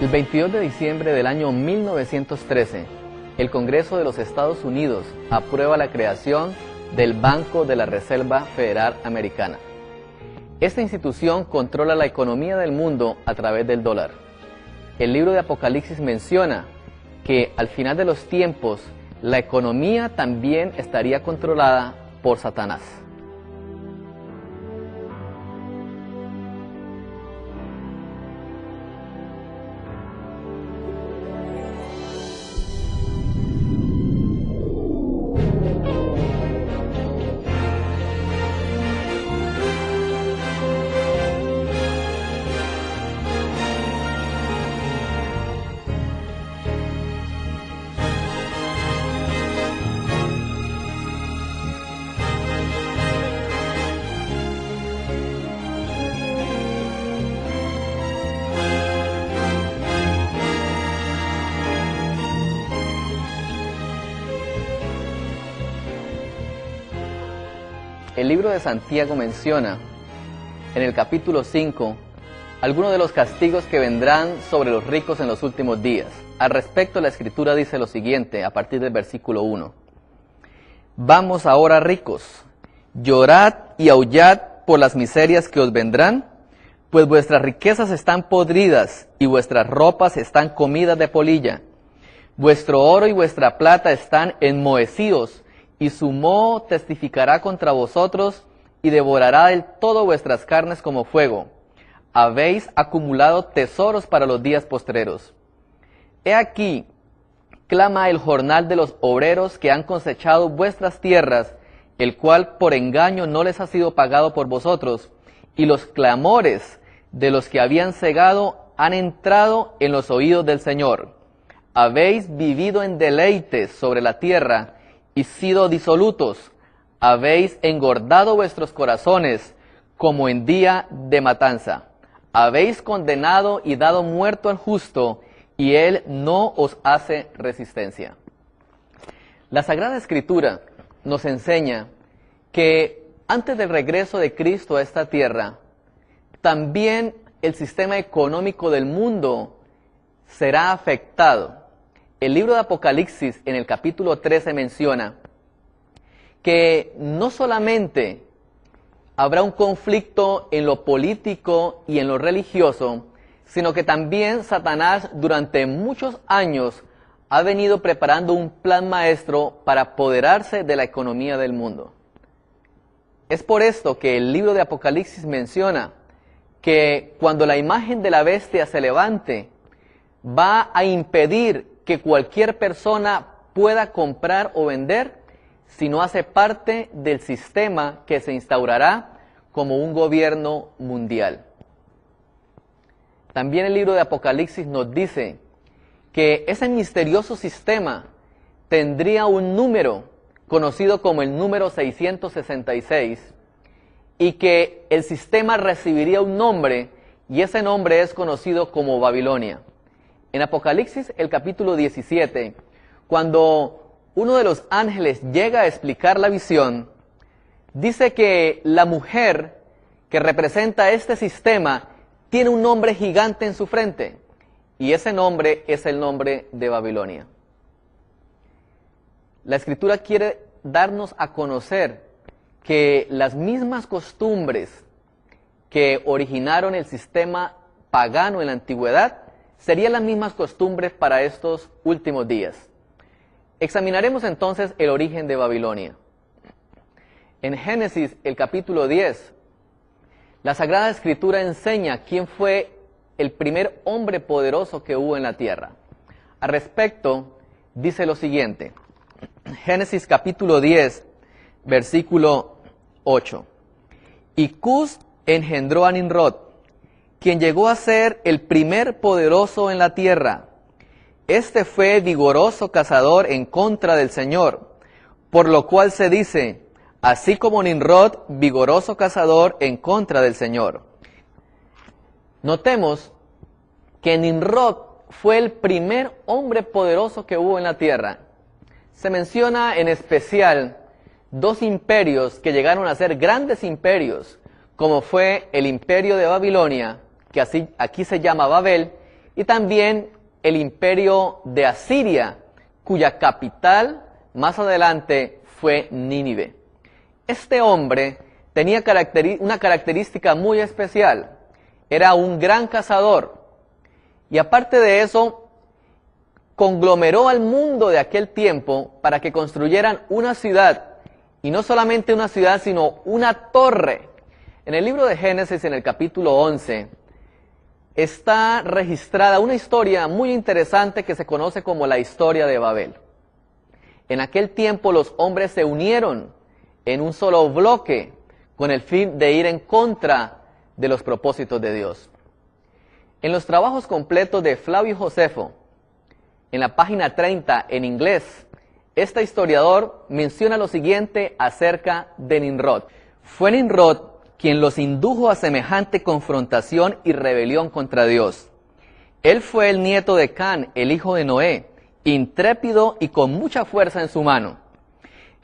El 22 de diciembre del año 1913, el Congreso de los Estados Unidos aprueba la creación del Banco de la Reserva Federal Americana. Esta institución controla la economía del mundo a través del dólar. El libro de Apocalipsis menciona que al final de los tiempos, la economía también estaría controlada por Satanás. El libro de Santiago menciona, en el capítulo 5, algunos de los castigos que vendrán sobre los ricos en los últimos días. Al respecto, la Escritura dice lo siguiente, a partir del versículo 1. Vamos ahora, ricos, llorad y aullad por las miserias que os vendrán, pues vuestras riquezas están podridas y vuestras ropas están comidas de polilla. Vuestro oro y vuestra plata están enmohecidos, y su moho testificará contra vosotros, y devorará del todo vuestras carnes como fuego. Habéis acumulado tesoros para los días postreros. He aquí, clama el jornal de los obreros que han cosechado vuestras tierras, el cual por engaño no les ha sido pagado por vosotros, y los clamores de los que habían cegado han entrado en los oídos del Señor. Habéis vivido en deleites sobre la tierra, y sido disolutos, habéis engordado vuestros corazones como en día de matanza. Habéis condenado y dado muerto al justo, y él no os hace resistencia. La Sagrada Escritura nos enseña que antes del regreso de Cristo a esta tierra, también el sistema económico del mundo será afectado. El libro de Apocalipsis, en el capítulo 13, menciona que no solamente habrá un conflicto en lo político y en lo religioso, sino que también Satanás durante muchos años ha venido preparando un plan maestro para apoderarse de la economía del mundo. Es por esto que el libro de Apocalipsis menciona que cuando la imagen de la bestia se levante, va a impedir que cualquier persona pueda comprar o vender si no hace parte del sistema que se instaurará como un gobierno mundial. También el libro de Apocalipsis nos dice que ese misterioso sistema tendría un número conocido como el número 666 y que el sistema recibiría un nombre y ese nombre es conocido como Babilonia. En Apocalipsis, el capítulo 17, cuando uno de los ángeles llega a explicar la visión, dice que la mujer que representa este sistema tiene un nombre gigante en su frente, y ese nombre es el nombre de Babilonia. La Escritura quiere darnos a conocer que las mismas costumbres que originaron el sistema pagano en la antigüedad serían las mismas costumbres para estos últimos días. Examinaremos entonces el origen de Babilonia. En Génesis, el capítulo 10, la Sagrada Escritura enseña quién fue el primer hombre poderoso que hubo en la tierra. Al respecto, dice lo siguiente. Génesis capítulo 10, versículo 8. Y Cus engendró a Nimrod, quien llegó a ser el primer poderoso en la tierra. Este fue vigoroso cazador en contra del Señor, por lo cual se dice, así como Nimrod, vigoroso cazador en contra del Señor. Notemos que Nimrod fue el primer hombre poderoso que hubo en la tierra. Se menciona en especial dos imperios que llegaron a ser grandes imperios, como fue el imperio de Babilonia, que aquí se llama Babel, y también el imperio de Asiria, cuya capital más adelante fue Nínive. Este hombre tenía una característica muy especial. Era un gran cazador. Y aparte de eso, conglomeró al mundo de aquel tiempo para que construyeran una ciudad. Y no solamente una ciudad, sino una torre. En el libro de Génesis, en el capítulo 11, está registrada una historia muy interesante que se conoce como la historia de Babel. En aquel tiempo los hombres se unieron en un solo bloque con el fin de ir en contra de los propósitos de Dios. En los trabajos completos de Flavio Josefo, en la página 30 en inglés, este historiador menciona lo siguiente acerca de Nimrod. Fue Nimrod quien los indujo a semejante confrontación y rebelión contra Dios. Él fue el nieto de Can, el hijo de Noé, intrépido y con mucha fuerza en su mano.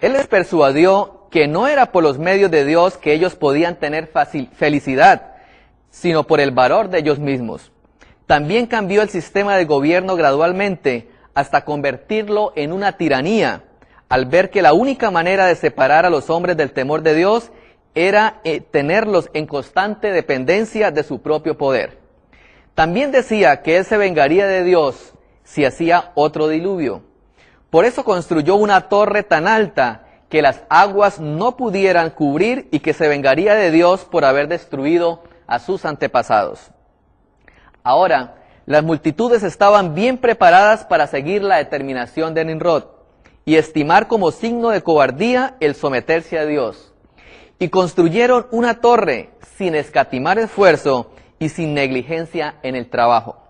Él les persuadió que no era por los medios de Dios que ellos podían tener felicidad, sino por el valor de ellos mismos. También cambió el sistema de gobierno gradualmente hasta convertirlo en una tiranía, al ver que la única manera de separar a los hombres del temor de Dios era tenerlos en constante dependencia de su propio poder. También decía que él se vengaría de Dios si hacía otro diluvio. Por eso construyó una torre tan alta que las aguas no pudieran cubrir y que se vengaría de Dios por haber destruido a sus antepasados. Ahora, las multitudes estaban bien preparadas para seguir la determinación de Nimrod y estimar como signo de cobardía el someterse a Dios. Y construyeron una torre sin escatimar esfuerzo y sin negligencia en el trabajo.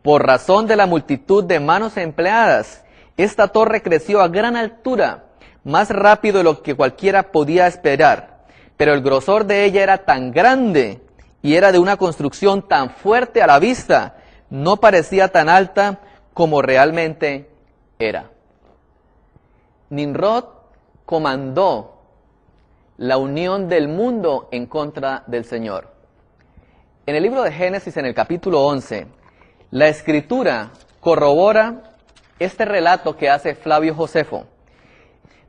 Por razón de la multitud de manos empleadas, esta torre creció a gran altura, más rápido de lo que cualquiera podía esperar. Pero el grosor de ella era tan grande y era de una construcción tan fuerte a la vista, no parecía tan alta como realmente era. Nimrod comandó la unión del mundo en contra del Señor. En el libro de Génesis, en el capítulo 11, la Escritura corrobora este relato que hace Flavio Josefo.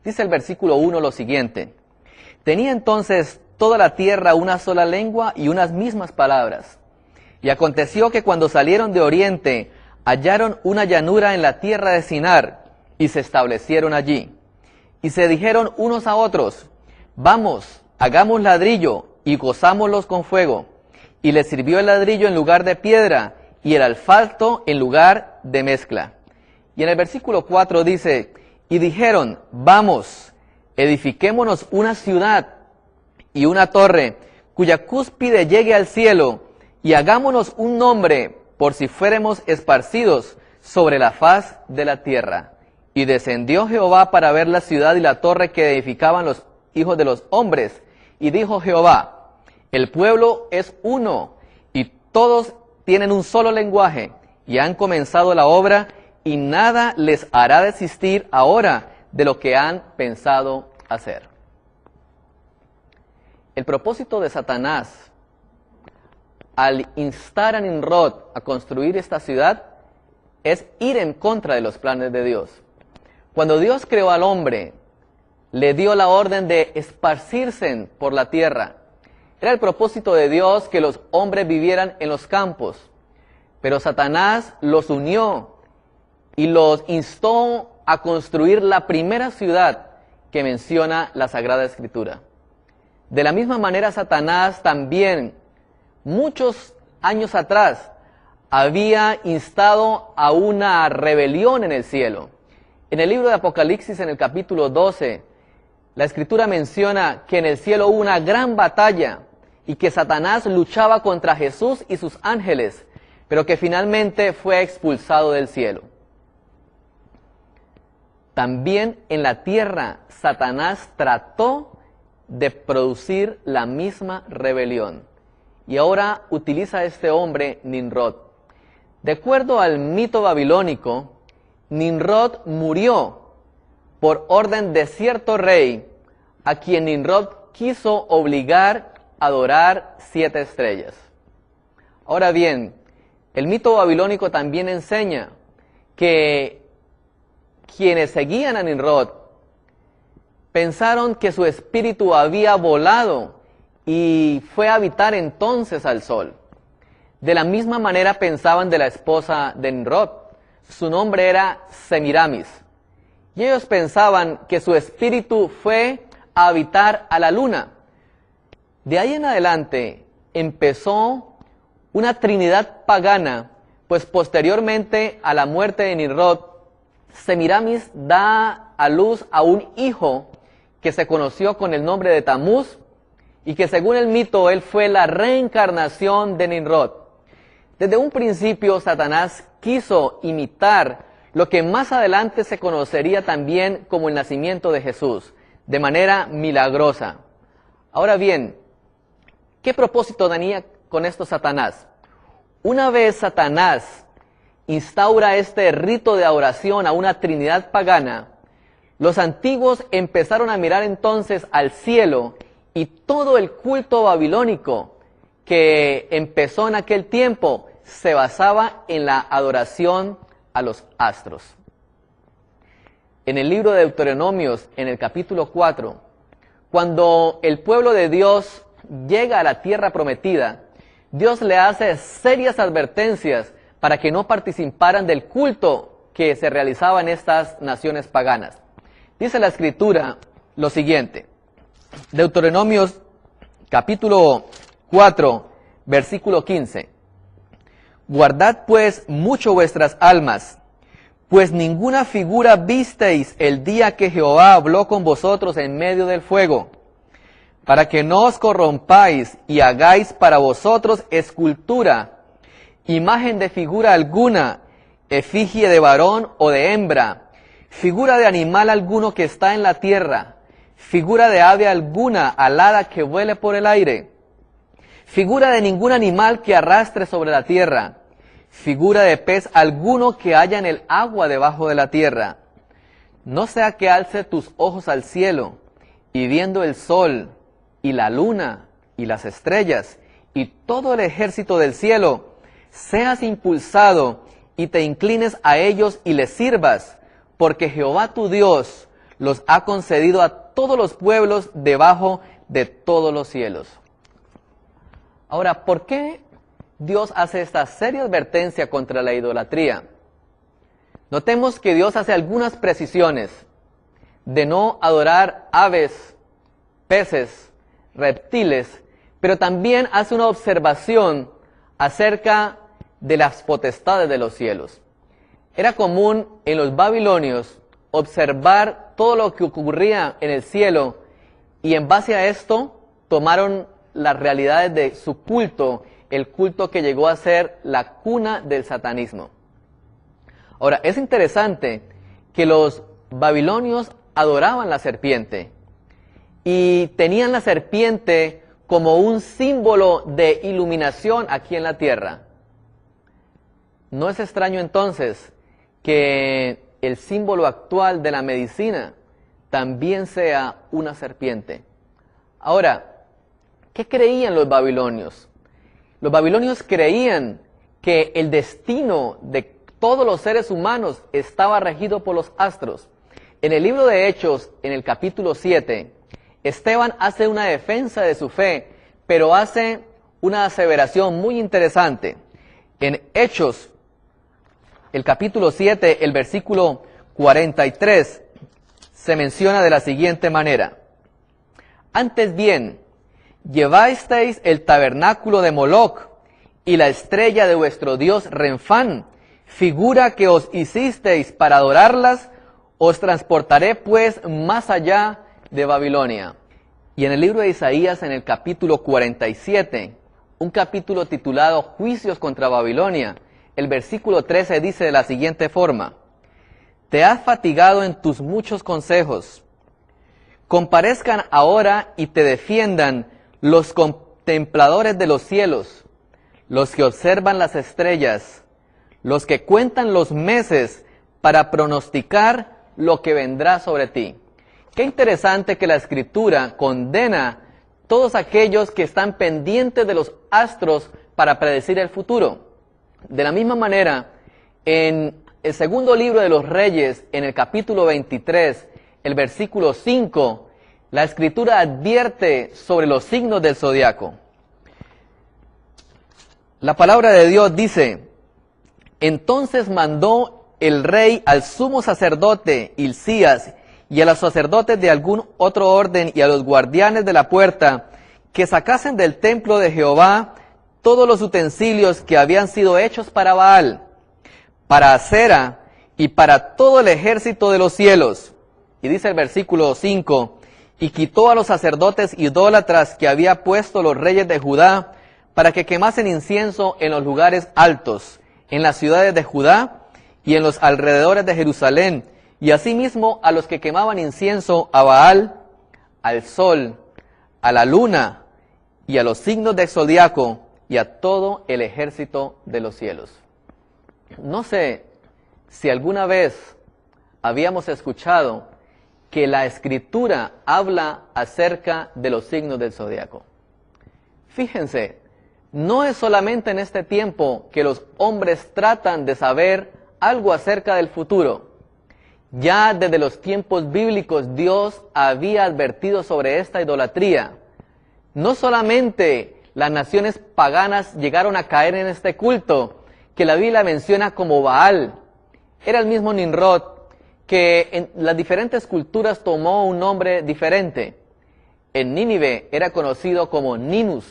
Dice el versículo 1 lo siguiente: tenía entonces toda la tierra una sola lengua y unas mismas palabras. Y aconteció que cuando salieron de oriente, hallaron una llanura en la tierra de Sinar, y se establecieron allí. Y se dijeron unos a otros: vamos, hagamos ladrillo, y gozámoslos con fuego. Y les sirvió el ladrillo en lugar de piedra, y el asfalto en lugar de mezcla. Y en el versículo 4 dice: y dijeron, vamos, edifiquémonos una ciudad y una torre, cuya cúspide llegue al cielo, y hagámonos un nombre, por si fuéramos esparcidos sobre la faz de la tierra. Y descendió Jehová para ver la ciudad y la torre que edificaban los hijos de los hombres. Y dijo Jehová: el pueblo es uno, y todos tienen un solo lenguaje, y han comenzado la obra, y nada les hará desistir ahora de lo que han pensado hacer. El propósito de Satanás, al instar a Nimrod a construir esta ciudad, es ir en contra de los planes de Dios. Cuando Dios creó al hombre, le dio la orden de esparcirse por la tierra. Era el propósito de Dios que los hombres vivieran en los campos, pero Satanás los unió y los instó a construir la primera ciudad que menciona la Sagrada Escritura. De la misma manera, Satanás también, muchos años atrás, había instado a una rebelión en el cielo. En el libro de Apocalipsis, en el capítulo 12, la Escritura menciona que en el cielo hubo una gran batalla y que Satanás luchaba contra Jesús y sus ángeles, pero que finalmente fue expulsado del cielo. También en la tierra, Satanás trató de producir la misma rebelión. Y ahora utiliza a este hombre, Nimrod. De acuerdo al mito babilónico, Nimrod murió por orden de cierto rey, a quien Nimrod quiso obligar a adorar 7 estrellas. Ahora bien, El mito babilónico también enseña que quienes seguían a Nimrod pensaron que su espíritu había volado y fue a habitar entonces al sol. De la misma manera pensaban de la esposa de Nimrod. Su nombre era Semiramis. Y ellos pensaban que su espíritu fue a habitar a la luna. De ahí en adelante empezó una trinidad pagana, pues posteriormente a la muerte de Nimrod, Semiramis da a luz a un hijo que se conoció con el nombre de Tamuz y que según el mito él fue la reencarnación de Nimrod. Desde un principio Satanás quiso imitar lo que más adelante se conocería también como el nacimiento de Jesús, de manera milagrosa. Ahora bien, ¿qué propósito tenía con esto Satanás? Una vez Satanás instaura este rito de adoración a una trinidad pagana, los antiguos empezaron a mirar entonces al cielo y todo el culto babilónico que empezó en aquel tiempo se basaba en la adoración a los astros. En el libro de Deuteronomios, en el capítulo 4, cuando el pueblo de Dios llega a la tierra prometida, Dios le hace serias advertencias para que no participaran del culto que se realizaba en estas naciones paganas. Dice la Escritura lo siguiente, Deuteronomios capítulo 4, versículo 15. Guardad pues mucho vuestras almas, pues ninguna figura visteis el día que Jehová habló con vosotros en medio del fuego, para que no os corrompáis y hagáis para vosotros escultura, imagen de figura alguna, efigie de varón o de hembra, figura de animal alguno que está en la tierra, figura de ave alguna alada que vuele por el aire, figura de ningún animal que arrastre sobre la tierra, figura de pez alguno que haya en el agua debajo de la tierra. No sea que alce tus ojos al cielo, y viendo el sol, y la luna, y las estrellas, y todo el ejército del cielo, seas impulsado, y te inclines a ellos y les sirvas, porque Jehová tu Dios los ha concedido a todos los pueblos debajo de todos los cielos. Ahora, ¿por qué Dios hace esta seria advertencia contra la idolatría? Notemos que Dios hace algunas precisiones de no adorar aves, peces, reptiles, pero también hace una observación acerca de las potestades de los cielos. Era común en los babilonios observar todo lo que ocurría en el cielo y en base a esto tomaron las realidades de su culto, el culto que llegó a ser la cuna del satanismo. Ahora, es interesante que los babilonios adoraban la serpiente y tenían la serpiente como un símbolo de iluminación aquí en la tierra. No es extraño entonces que el símbolo actual de la medicina también sea una serpiente. Ahora, ¿qué creían los babilonios? Los babilonios creían que el destino de todos los seres humanos estaba regido por los astros. En el libro de Hechos, en el capítulo 7, Esteban hace una defensa de su fe, pero hace una aseveración muy interesante. En Hechos, el capítulo 7, el versículo 43, se menciona de la siguiente manera. Antes bien, llevasteis el tabernáculo de Moloc y la estrella de vuestro dios Renfán, figura que os hicisteis para adorarlas, os transportaré pues más allá de Babilonia. Y en el libro de Isaías, en el capítulo 47, un capítulo titulado Juicios contra Babilonia, el versículo 13 dice de la siguiente forma: Te has fatigado en tus muchos consejos. Comparezcan ahora y te defiendan los contempladores de los cielos, los que observan las estrellas, los que cuentan los meses para pronosticar lo que vendrá sobre ti. Qué interesante que la Escritura condena todos aquellos que están pendientes de los astros para predecir el futuro. De la misma manera, en el segundo libro de los Reyes, en el capítulo 23, el versículo 5, la Escritura advierte sobre los signos del zodiaco. La palabra de Dios dice: entonces mandó el rey al sumo sacerdote Hilcías y a los sacerdotes de algún otro orden y a los guardianes de la puerta que sacasen del templo de Jehová todos los utensilios que habían sido hechos para Baal, para Acera y para todo el ejército de los cielos. Y dice el versículo 5, y quitó a los sacerdotes idólatras que había puesto los reyes de Judá para que quemasen incienso en los lugares altos, en las ciudades de Judá y en los alrededores de Jerusalén, y asimismo a los que quemaban incienso a Baal, al sol, a la luna y a los signos del zodiaco y a todo el ejército de los cielos. No sé si alguna vez habíamos escuchado que la Escritura habla acerca de los signos del zodiaco. Fíjense, no es solamente en este tiempo que los hombres tratan de saber algo acerca del futuro. Ya desde los tiempos bíblicos Dios había advertido sobre esta idolatría. No solamente las naciones paganas llegaron a caer en este culto, que la Biblia menciona como Baal. Era el mismo Nimrod, que en las diferentes culturas tomó un nombre diferente. En Nínive era conocido como Ninus.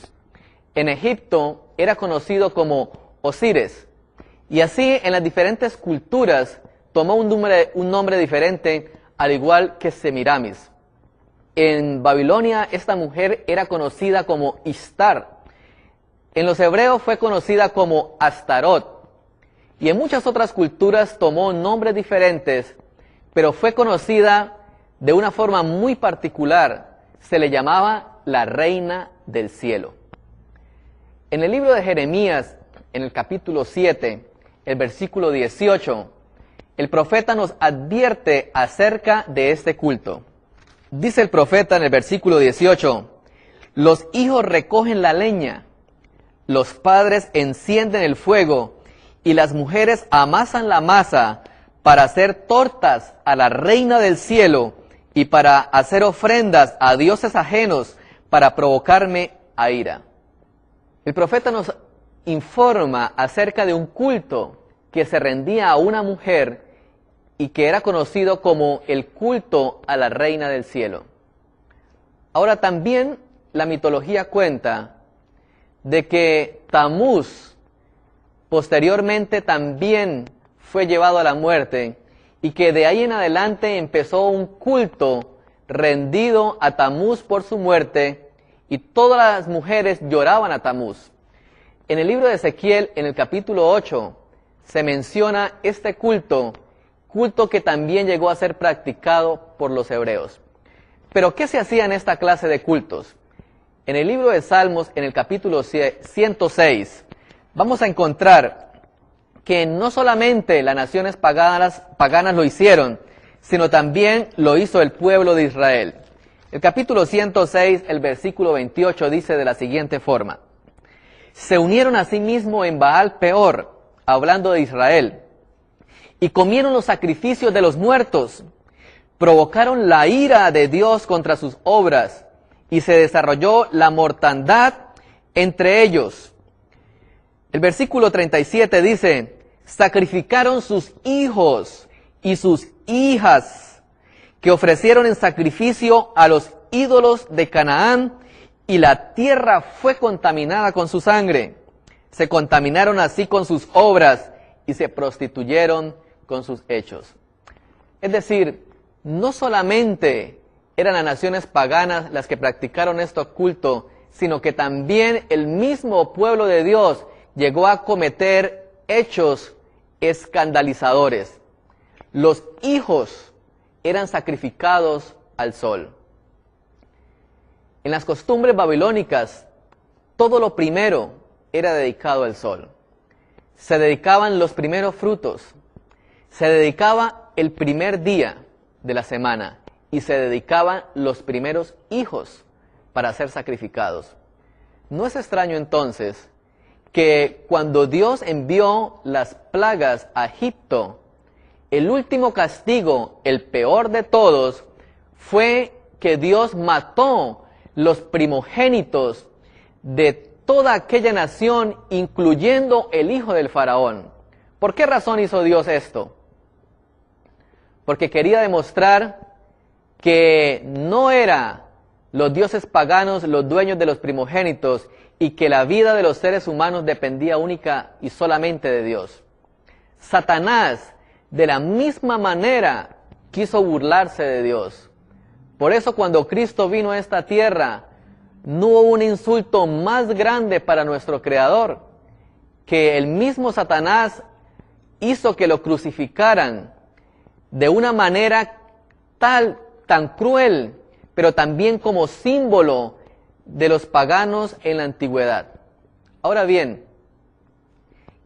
En Egipto era conocido como Osiris. Y así en las diferentes culturas tomó un nombre diferente, al igual que Semiramis. En Babilonia esta mujer era conocida como Istar. En los hebreos fue conocida como Astarot. Y en muchas otras culturas tomó nombres diferentes, pero fue conocida de una forma muy particular. Se le llamaba la Reina del Cielo. En el libro de Jeremías, en el capítulo 7, el versículo 18, el profeta nos advierte acerca de este culto. Dice el profeta en el versículo 18, los hijos recogen la leña, los padres encienden el fuego y las mujeres amasan la masa para hacer tortas a la Reina del Cielo y para hacer ofrendas a dioses ajenos para provocarme a ira. El profeta nos informa acerca de un culto que se rendía a una mujer y que era conocido como el culto a la Reina del Cielo. Ahora también la mitología cuenta de que Tamuz posteriormente también fue llevado a la muerte y que de ahí en adelante empezó un culto rendido a Tamuz por su muerte y todas las mujeres lloraban a Tamuz. En el libro de Ezequiel, en el capítulo 8, se menciona este culto que también llegó a ser practicado por los hebreos. Pero ¿qué se hacía en esta clase de cultos? En el libro de Salmos, en el capítulo 106, vamos a encontrar que no solamente las naciones paganas lo hicieron, sino también lo hizo el pueblo de Israel. El capítulo 106, el versículo 28 dice de la siguiente forma: se unieron a sí mismo en Baal Peor, hablando de Israel, y comieron los sacrificios de los muertos, provocaron la ira de Dios contra sus obras, y se desarrolló la mortandad entre ellos. El versículo 37 dice, sacrificaron sus hijos y sus hijas, que ofrecieron en sacrificio a los ídolos de Canaán, y la tierra fue contaminada con su sangre. Se contaminaron así con sus obras y se prostituyeron con sus hechos. Es decir, no solamente eran las naciones paganas las que practicaron este culto, sino que también el mismo pueblo de Dios llegó a cometer hechos escandalizadores. Los hijos eran sacrificados al sol. En las costumbres babilónicas, todo lo primero era dedicado al sol. Se dedicaban los primeros frutos, se dedicaba el primer día de la semana y se dedicaban los primeros hijos para ser sacrificados. No es extraño entonces que cuando Dios envió las plagas a Egipto, el último castigo, el peor de todos, fue que Dios mató los primogénitos de toda aquella nación, incluyendo el hijo del faraón. ¿Por qué razón hizo Dios esto? Porque quería demostrar que no eran los dioses paganos los dueños de los primogénitos y que la vida de los seres humanos dependía única y solamente de Dios. Satanás, de la misma manera, quiso burlarse de Dios. Por eso cuando Cristo vino a esta tierra, no hubo un insulto más grande para nuestro Creador, que el mismo Satanás hizo que lo crucificaran de una manera tan cruel, pero también como símbolo de los paganos en la antigüedad. Ahora bien,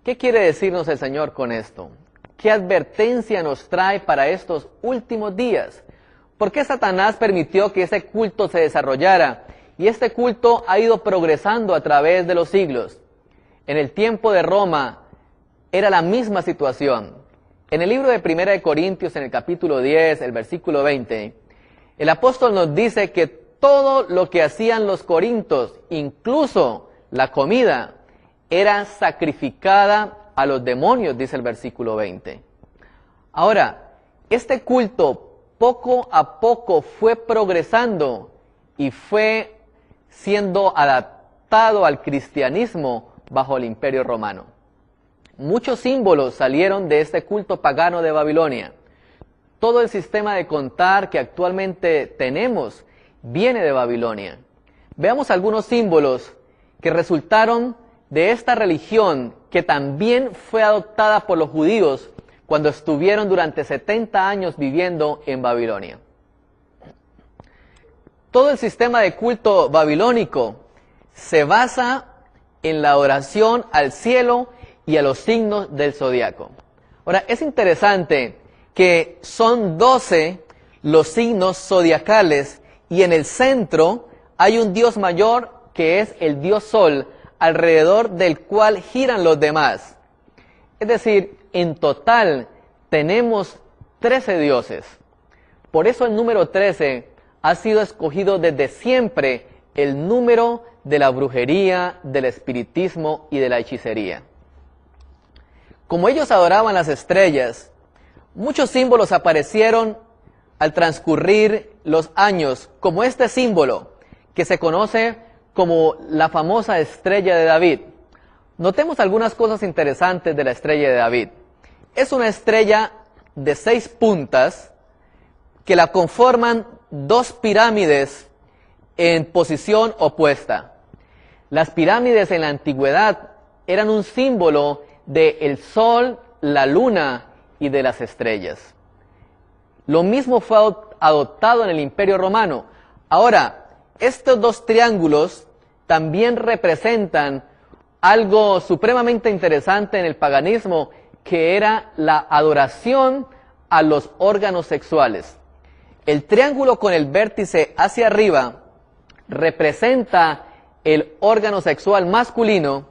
¿qué quiere decirnos el Señor con esto? ¿Qué advertencia nos trae para estos últimos días? ¿Por qué Satanás permitió que ese culto se desarrollara? Y este culto ha ido progresando a través de los siglos. En el tiempo de Roma era la misma situación. En el libro de 1 Corintios, en el capítulo 10, el versículo 20, el apóstol nos dice que todo lo que hacían los corintios, incluso la comida, era sacrificada a los demonios, dice el versículo 20. Ahora, este culto poco a poco fue progresando y fue siendo adaptado al cristianismo bajo el Imperio Romano. Muchos símbolos salieron de este culto pagano de Babilonia. Todo el sistema de contar que actualmente tenemos viene de Babilonia. Veamos algunos símbolos que resultaron de esta religión que también fue adoptada por los judíos cuando estuvieron durante 70 años viviendo en Babilonia. Todo el sistema de culto babilónico se basa en la adoración al cielo y a los signos del zodiaco. Ahora, es interesante que son 12 los signos zodiacales y en el centro hay un dios mayor que es el dios Sol, alrededor del cual giran los demás. Es decir, en total tenemos 13 dioses. Por eso el número 13 ha sido escogido desde siempre el número de la brujería, del espiritismo y de la hechicería. Como ellos adoraban las estrellas, muchos símbolos aparecieron al transcurrir los años, como este símbolo que se conoce como la famosa estrella de David. Notemos algunas cosas interesantes de la estrella de David. Es una estrella de 6 puntas que la conforman 2 pirámides en posición opuesta. Las pirámides en la antigüedad eran un símbolo del sol, la luna y de las estrellas. Lo mismo fue adoptado en el Imperio Romano. Ahora, estos 2 triángulos también representan algo supremamente interesante en el paganismo, que era la adoración a los órganos sexuales. El triángulo con el vértice hacia arriba representa el órgano sexual masculino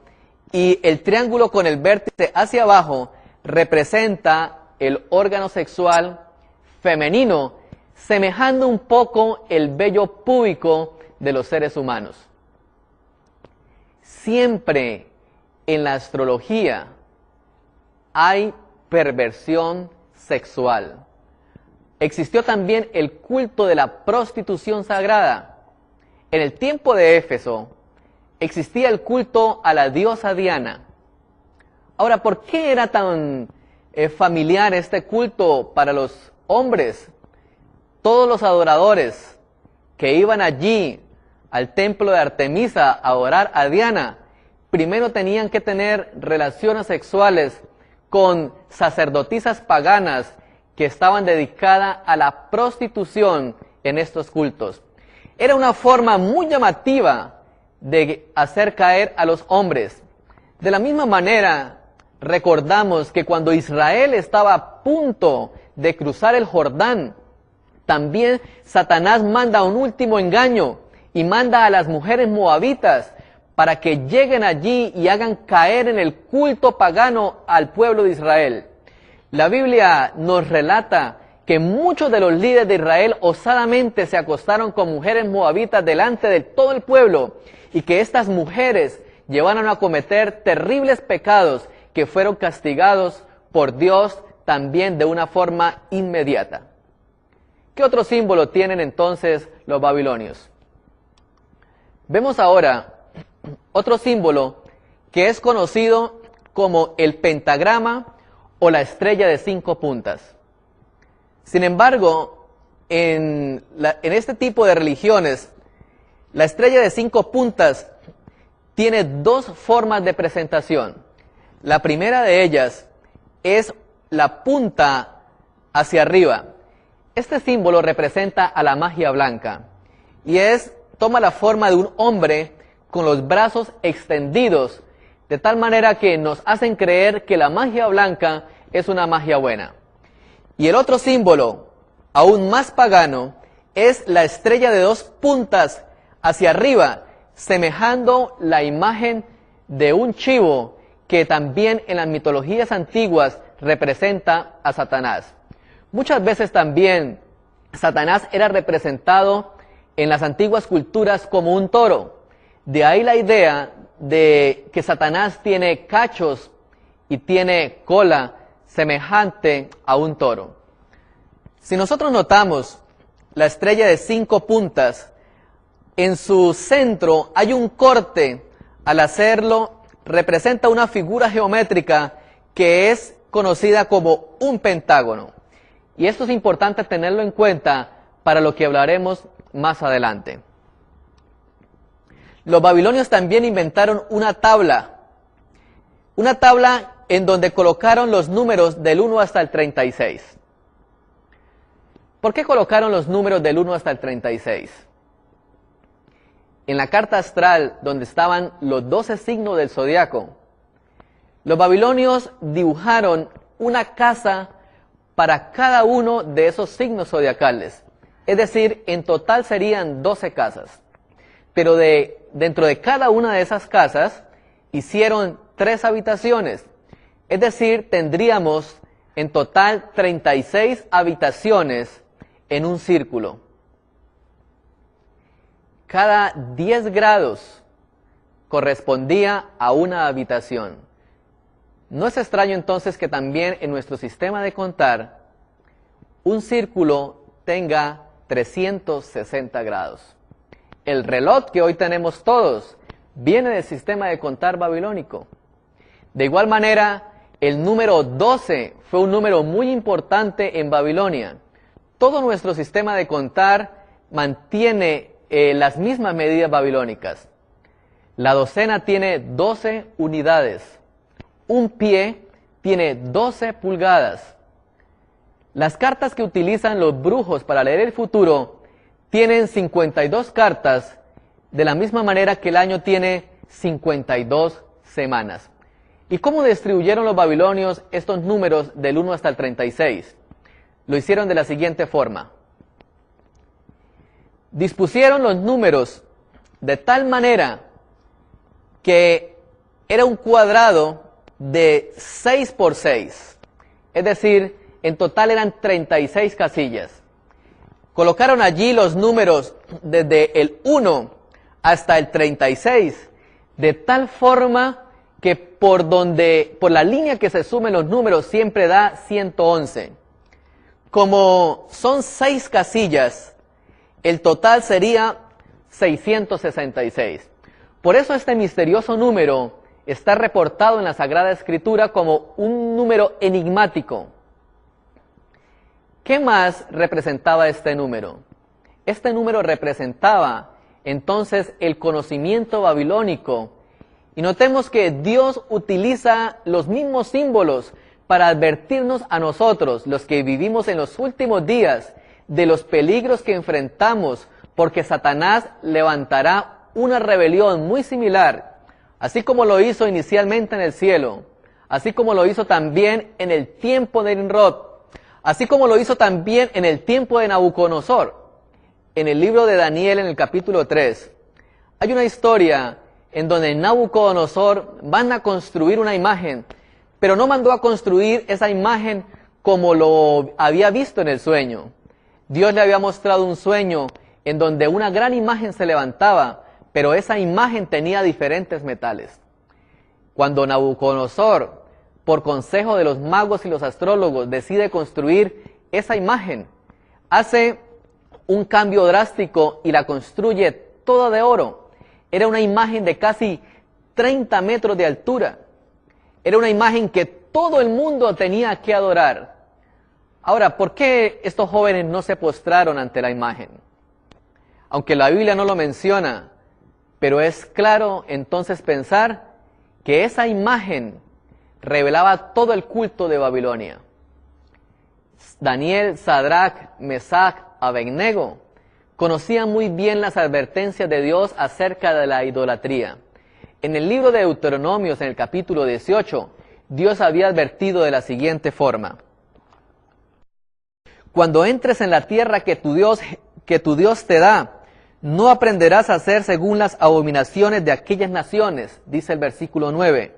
y el triángulo con el vértice hacia abajo representa el órgano sexual femenino, semejando un poco el vello púbico de los seres humanos. Siempre en la astrología hay perversión sexual. Existió también el culto de la prostitución sagrada. En el tiempo de Éfeso existía el culto a la diosa Diana. Ahora, ¿por qué era tan familiar este culto para los hombres? Todos los adoradores que iban allí al templo de Artemisa a adorar a Diana, primero tenían que tener relaciones sexuales con sacerdotisas paganas que estaban dedicadas a la prostitución en estos cultos. Era una forma muy llamativa de hacer caer a los hombres. De la misma manera, recordamos que cuando Israel estaba a punto de cruzar el Jordán, también Satanás manda un último engaño y manda a las mujeres moabitas para que lleguen allí y hagan caer en el culto pagano al pueblo de Israel. La Biblia nos relata que muchos de los líderes de Israel osadamente se acostaron con mujeres moabitas delante de todo el pueblo y que estas mujeres llevaron a cometer terribles pecados que fueron castigados por Dios también de una forma inmediata. ¿Qué otro símbolo tienen entonces los babilonios? Vemos ahora otro símbolo que es conocido como el pentagrama o la estrella de 5 puntas. Sin embargo, en este tipo de religiones, la estrella de 5 puntas tiene 2 formas de presentación. La primera de ellas es la punta hacia arriba. Este símbolo representa a la magia blanca y toma la forma de un hombre con los brazos extendidos, de tal manera que nos hacen creer que la magia blanca es una magia buena. Y el otro símbolo, aún más pagano, es la estrella de 2 puntas hacia arriba, semejando la imagen de un chivo que también en las mitologías antiguas representa a Satanás. Muchas veces también Satanás era representado en las antiguas culturas como un toro. De ahí la idea de que Satanás tiene cachos y tiene cola semejante a un toro. Si nosotros notamos la estrella de 5 puntas, en su centro hay un corte. Al hacerlo, representa una figura geométrica que es conocida como un pentágono. Y esto es importante tenerlo en cuenta para lo que hablaremos más adelante. Los babilonios también inventaron una tabla en donde colocaron los números del 1 hasta el 36. ¿Por qué colocaron los números del 1 hasta el 36? En la carta astral, donde estaban los 12 signos del zodiaco, los babilonios dibujaron una casa para cada uno de esos signos zodiacales. Es decir, en total serían 12 casas. Pero dentro de cada una de esas casas hicieron 3 habitaciones. Es decir, tendríamos en total 36 habitaciones en un círculo. Cada 10 grados correspondía a una habitación. No es extraño entonces que también en nuestro sistema de contar un círculo tenga 360 grados. El reloj que hoy tenemos todos viene del sistema de contar babilónico. De igual manera, el número 12 fue un número muy importante en Babilonia. Todo nuestro sistema de contar mantiene las mismas medidas babilónicas. La docena tiene 12 unidades. Un pie tiene 12 pulgadas. Las cartas que utilizan los brujos para leer el futuro tienen 52 cartas, de la misma manera que el año tiene 52 semanas. ¿Y cómo distribuyeron los babilonios estos números del 1 hasta el 36? Lo hicieron de la siguiente forma. Dispusieron los números de tal manera que era un cuadrado de 6 por 6. Es decir, en total eran 36 casillas. Colocaron allí los números desde el 1 hasta el 36, de tal forma que por la línea que se sumen los números siempre da 111. Como son 6 casillas, el total sería 666. Por eso este misterioso número está reportado en la Sagrada Escritura como un número enigmático. ¿Qué más representaba este número? Este número representaba entonces el conocimiento babilónico. Y notemos que Dios utiliza los mismos símbolos para advertirnos a nosotros, los que vivimos en los últimos días, de los peligros que enfrentamos, porque Satanás levantará una rebelión muy similar, así como lo hizo inicialmente en el cielo, así como lo hizo también en el tiempo de Nimrod, así como lo hizo también en el tiempo de Nabucodonosor. En el libro de Daniel, en el capítulo 3, hay una historia en donde Nabucodonosor van a construir una imagen, pero no mandó a construir esa imagen como lo había visto en el sueño. Dios le había mostrado un sueño en donde una gran imagen se levantaba, pero esa imagen tenía diferentes metales. Cuando Nabucodonosor, por consejo de los magos y los astrólogos, decide construir esa imagen, hace un cambio drástico y la construye toda de oro. Era una imagen de casi 30 metros de altura. Era una imagen que todo el mundo tenía que adorar. Ahora, ¿por qué estos jóvenes no se postraron ante la imagen? Aunque la Biblia no lo menciona, pero es claro entonces pensar que esa imagen revelaba todo el culto de Babilonia. Daniel, Sadrach, Mesach, Abednego conocían muy bien las advertencias de Dios acerca de la idolatría. En el libro de Deuteronomios, en el capítulo 18, Dios había advertido de la siguiente forma: cuando entres en la tierra que tu Dios te da, no aprenderás a hacer según las abominaciones de aquellas naciones, dice el versículo 9.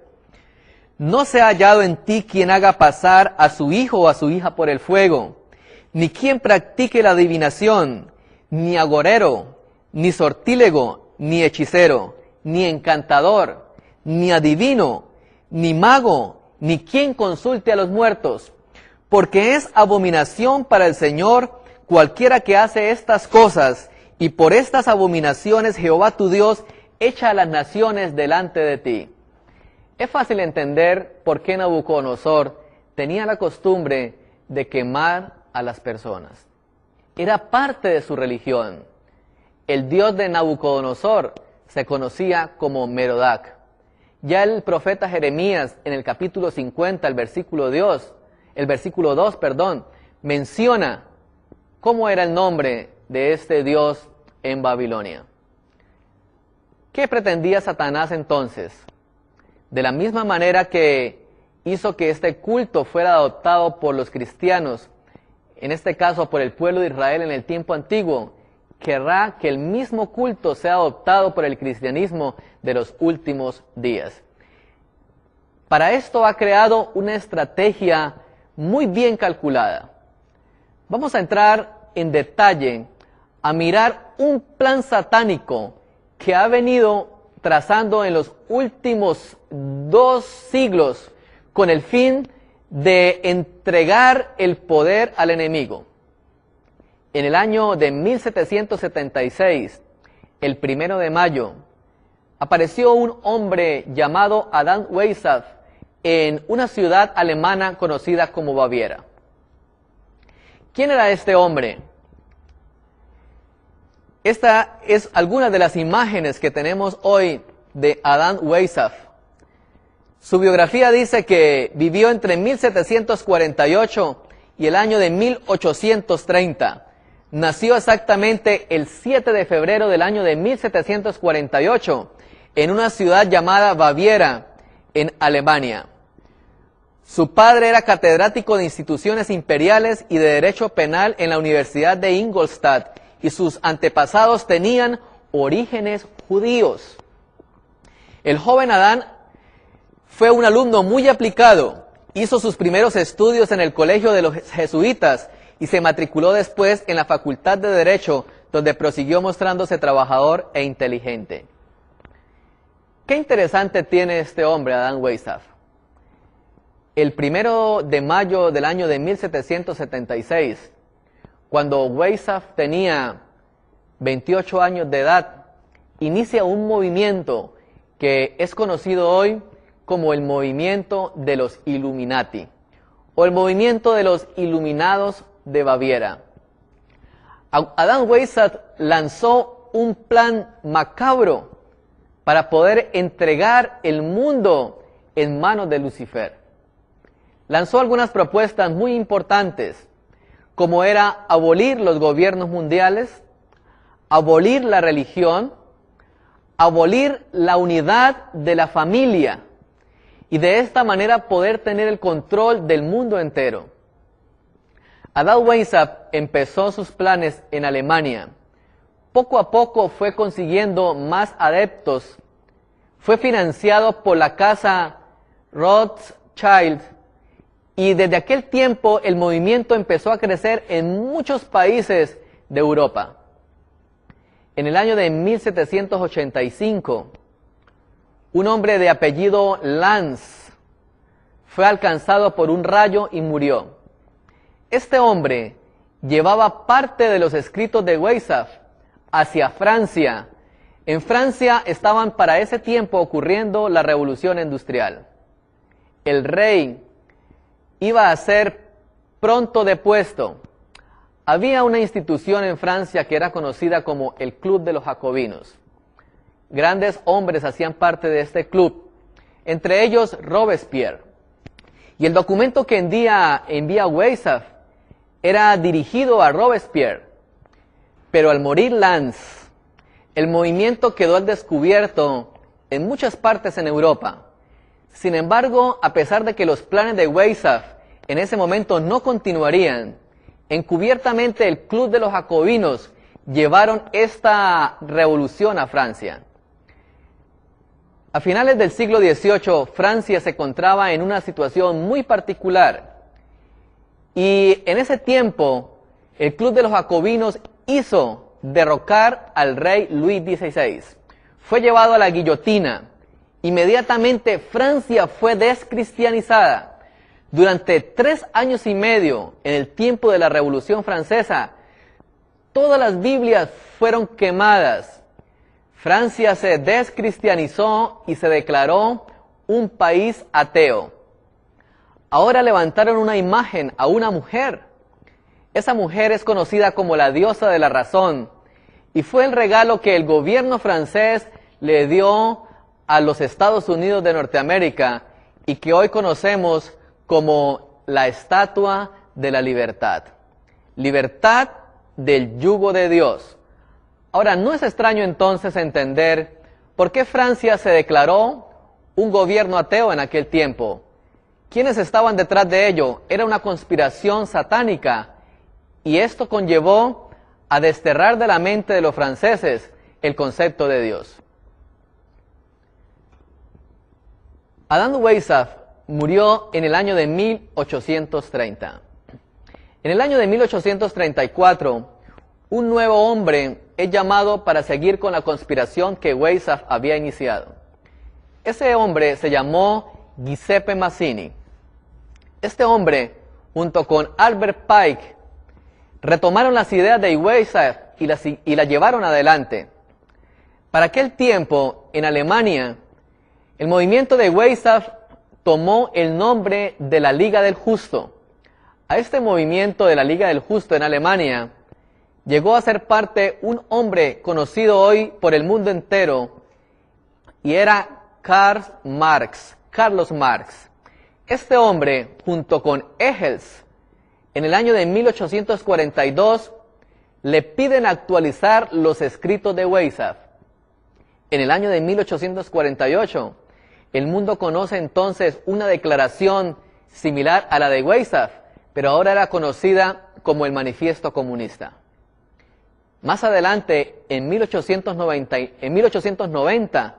No se ha hallado en ti quien haga pasar a su hijo o a su hija por el fuego, ni quien practique la adivinación, ni agorero, ni sortílego, ni hechicero, ni encantador, ni adivino, ni mago, ni quien consulte a los muertos, porque es abominación para el Señor cualquiera que hace estas cosas, y por estas abominaciones Jehová tu Dios echa a las naciones delante de ti. Es fácil entender por qué Nabucodonosor tenía la costumbre de quemar a las personas. Era parte de su religión. El dios de Nabucodonosor se conocía como Merodach. Ya el profeta Jeremías, en el capítulo 50, el versículo 2, menciona cómo era el nombre de este dios en Babilonia. ¿Qué pretendía Satanás entonces? De la misma manera que hizo que este culto fuera adoptado por los cristianos, en este caso por el pueblo de Israel en el tiempo antiguo, querrá que el mismo culto sea adoptado por el cristianismo de los últimos días. Para esto ha creado una estrategia muy bien calculada. Vamos a entrar en detalle a mirar un plan satánico que ha venido trazando en los últimos 2 siglos con el fin de entregar el poder al enemigo. En el año de 1776, el 1 de mayo, apareció un hombre llamado Adam Weishaupt en una ciudad alemana conocida como Baviera. ¿Quién era este hombre? Esta es alguna de las imágenes que tenemos hoy de Adam Weishaupt. Su biografía dice que vivió entre 1748 y el año de 1830. Nació exactamente el 7 de febrero del año de 1748 en una ciudad llamada Baviera, en Alemania. Su padre era catedrático de instituciones imperiales y de derecho penal en la Universidad de Ingolstadt, y sus antepasados tenían orígenes judíos. El joven Adán fue un alumno muy aplicado, hizo sus primeros estudios en el colegio de los jesuitas y se matriculó después en la Facultad de Derecho, donde prosiguió mostrándose trabajador e inteligente. Qué interesante tiene este hombre, Adam Weishaupt. El 1 de mayo del año de 1776, cuando Weishaupt tenía 28 años de edad, inicia un movimiento que es conocido hoy como el movimiento de los Illuminati, o el movimiento de los Iluminados de Baviera. Adam Weishaupt lanzó un plan macabro para poder entregar el mundo en manos de Lucifer. Lanzó algunas propuestas muy importantes, como era abolir los gobiernos mundiales, abolir la religión, abolir la unidad de la familia, y de esta manera poder tener el control del mundo entero. Adam Weishaupt empezó sus planes en Alemania. Poco a poco fue consiguiendo más adeptos, fue financiado por la casa Rothschild, y desde aquel tiempo el movimiento empezó a crecer en muchos países de Europa. En el año de 1785, un hombre de apellido Lanz fue alcanzado por un rayo y murió. Este hombre llevaba parte de los escritos de Weishaupt hacia Francia. En Francia estaban para ese tiempo ocurriendo la revolución industrial. El rey iba a ser pronto depuesto. Había una institución en Francia que era conocida como el Club de los Jacobinos. Grandes hombres hacían parte de este club, entre ellos Robespierre. Y el documento que envía Weishaupt era dirigido a Robespierre. Pero al morir Lanz, el movimiento quedó al descubierto en muchas partes en Europa. Sin embargo, a pesar de que los planes de Weishaupt en ese momento no continuarían, encubiertamente el Club de los Jacobinos llevaron esta revolución a Francia. A finales del siglo XVIII, Francia se encontraba en una situación muy particular. Y en ese tiempo, el Club de los Jacobinos hizo derrocar al rey Luis XVI. Fue llevado a la guillotina. Inmediatamente Francia fue descristianizada. Durante 3 años y medio, en el tiempo de la Revolución Francesa, todas las Biblias fueron quemadas. Francia se descristianizó y se declaró un país ateo. Ahora levantaron una imagen a una mujer. Esa mujer es conocida como la diosa de la razón, y fue el regalo que el gobierno francés le dio a los Estados Unidos de Norteamérica y que hoy conocemos como la Estatua de la Libertad. Libertad del yugo de Dios. Ahora, no es extraño entonces entender por qué Francia se declaró un gobierno ateo en aquel tiempo. ¿Quiénes estaban detrás de ello? Era una conspiración satánica, y esto conllevó a desterrar de la mente de los franceses el concepto de Dios. Adam Weishaupt murió en el año de 1830. En el año de 1834, un nuevo hombre es llamado para seguir con la conspiración que Weishaupt había iniciado. Ese hombre se llamó Giuseppe Mazzini. Este hombre, junto con Albert Pike, retomaron las ideas de Weishaupt y las llevaron adelante. Para aquel tiempo, en Alemania, el movimiento de Weishaupt tomó el nombre de la Liga del Justo. A este movimiento de la Liga del Justo en Alemania llegó a ser parte un hombre conocido hoy por el mundo entero, y era Carlos Marx. Este hombre, junto con Engels, en el año de 1842, le piden actualizar los escritos de Weishaupt. En el año de 1848, el mundo conoce entonces una declaración similar a la de Weishaupt, pero ahora era conocida como el Manifiesto Comunista. Más adelante, en 1890,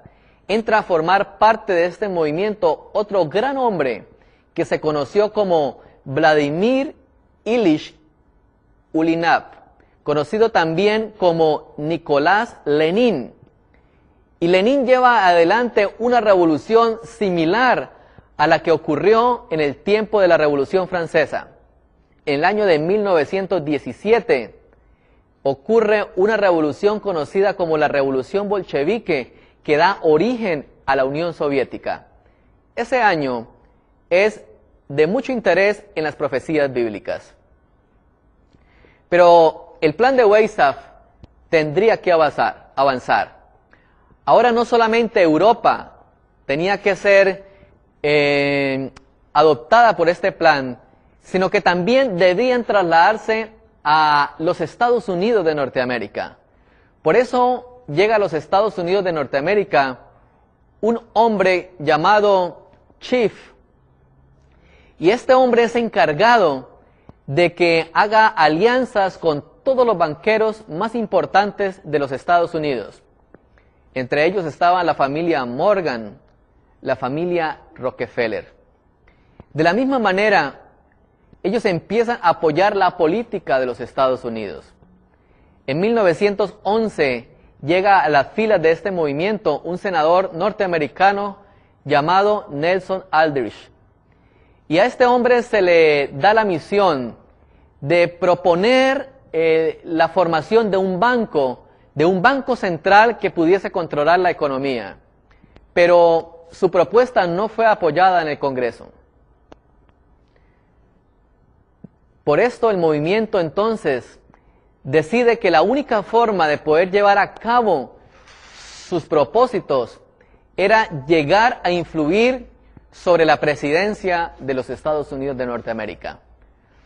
entra a formar parte de este movimiento otro gran hombre que se conoció como Vladimir Ilich Ulyanov, conocido también como Nicolás Lenin. Y Lenin lleva adelante una revolución similar a la que ocurrió en el tiempo de la Revolución Francesa. En el año de 1917 ocurre una revolución conocida como la Revolución Bolchevique, que da origen a la Unión Soviética. Ese año es de mucho interés en las profecías bíblicas. Pero el plan de Weishaupt tendría que avanzar. Ahora no solamente Europa tenía que ser adoptada por este plan, sino que también debían trasladarse a los Estados Unidos de Norteamérica. Por eso llega a los Estados Unidos de Norteamérica un hombre llamado Chief. Y este hombre es encargado de que haga alianzas con todos los banqueros más importantes de los Estados Unidos. Entre ellos estaba la familia Morgan, la familia Rockefeller. De la misma manera, ellos empiezan a apoyar la política de los Estados Unidos. En 1911 llega a las filas de este movimiento un senador norteamericano llamado Nelson Aldrich. Y a este hombre se le da la misión de proponer la formación de un banco central que pudiese controlar la economía. Pero su propuesta no fue apoyada en el Congreso. Por esto el movimiento entonces decide que la única forma de poder llevar a cabo sus propósitos era llegar a influir sobre la presidencia de los Estados Unidos de Norteamérica.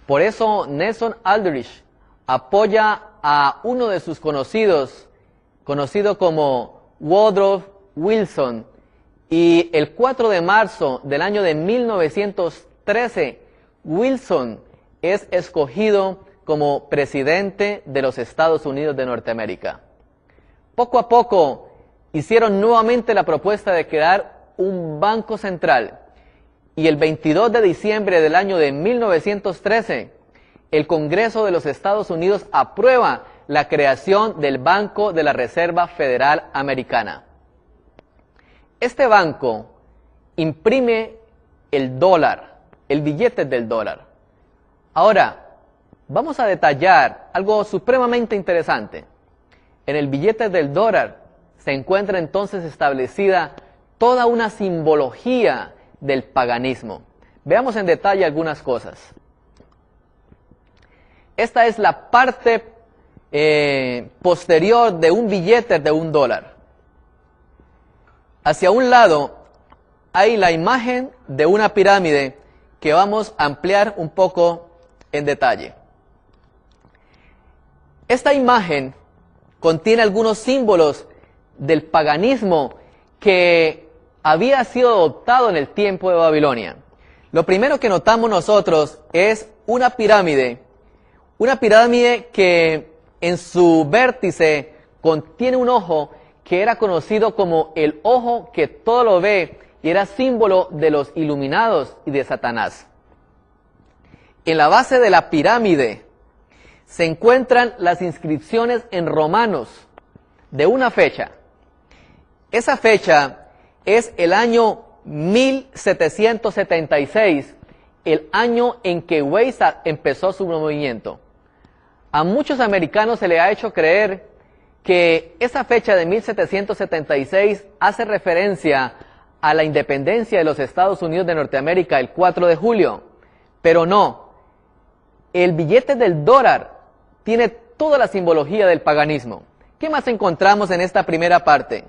Por eso Nelson Aldrich apoya a uno de sus conocidos, conocido como Woodrow Wilson, y el 4 de marzo del año de 1913, Wilson es escogido como presidente de los Estados Unidos de Norteamérica. Poco a poco hicieron nuevamente la propuesta de crear un banco central, y el 22 de diciembre del año de 1913, el Congreso de los Estados Unidos aprueba la creación del Banco de la Reserva Federal Americana. Este banco imprime el dólar, el billete del dólar. Ahora, vamos a detallar algo supremamente interesante. En el billete del dólar se encuentra entonces establecida toda una simbología del paganismo. Veamos en detalle algunas cosas. Esta es la parte posterior de un billete de $1. Hacia un lado hay la imagen de una pirámide que vamos a ampliar un poco en detalle. Esta imagen contiene algunos símbolos del paganismo que había sido adoptado en el tiempo de Babilonia. Lo primero que notamos nosotros es una pirámide que en su vértice contiene un ojo que era conocido como el ojo que todo lo ve y era símbolo de los iluminados y de Satanás. En la base de la pirámide se encuentran las inscripciones en romanos de una fecha. Esa fecha es el año 1776, el año en que Weizsäcker empezó su movimiento. A muchos americanos se les ha hecho creer que esa fecha de 1776 hace referencia a la independencia de los Estados Unidos de Norteamérica el 4 de julio, pero no. El billete del dólar tiene toda la simbología del paganismo. ¿Qué más encontramos en esta primera parte?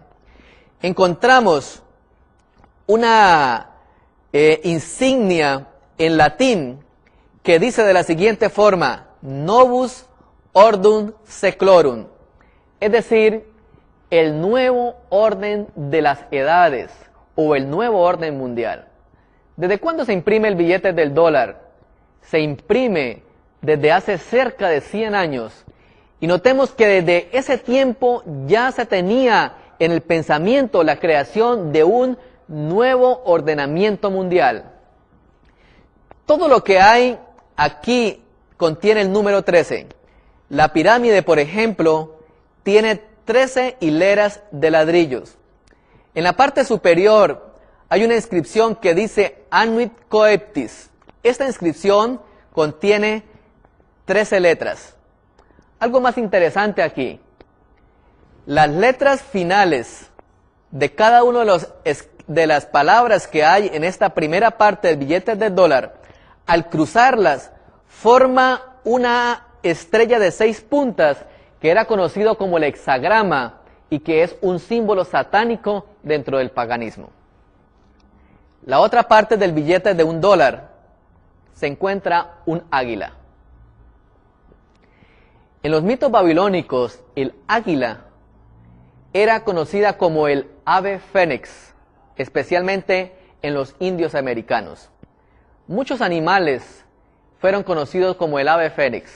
Encontramos una insignia en latín que dice de la siguiente forma: Novus Ordum Seclorum, es decir, el nuevo orden de las edades o el nuevo orden mundial. ¿Desde cuándo se imprime el billete del dólar? Se imprime desde hace cerca de 100 años. Y notemos que desde ese tiempo ya se tenía en el pensamiento la creación de un nuevo ordenamiento mundial. Todo lo que hay aquí contiene el número 13. La pirámide, por ejemplo, tiene 13 hileras de ladrillos. En la parte superior hay una inscripción que dice Annuit Coeptis. Esta inscripción contiene 13 letras. Algo más interesante aquí. Las letras finales de cada uno de las palabras que hay en esta primera parte del billete del dólar, al cruzarlas, forma una estrella de 6 puntas que era conocido como el hexagrama y que es un símbolo satánico dentro del paganismo. La otra parte del billete de $1 se encuentra un águila. En los mitos babilónicos, el águila era conocida como el ave fénix, especialmente en los indios americanos. Muchos animales fueron conocidos como el ave fénix.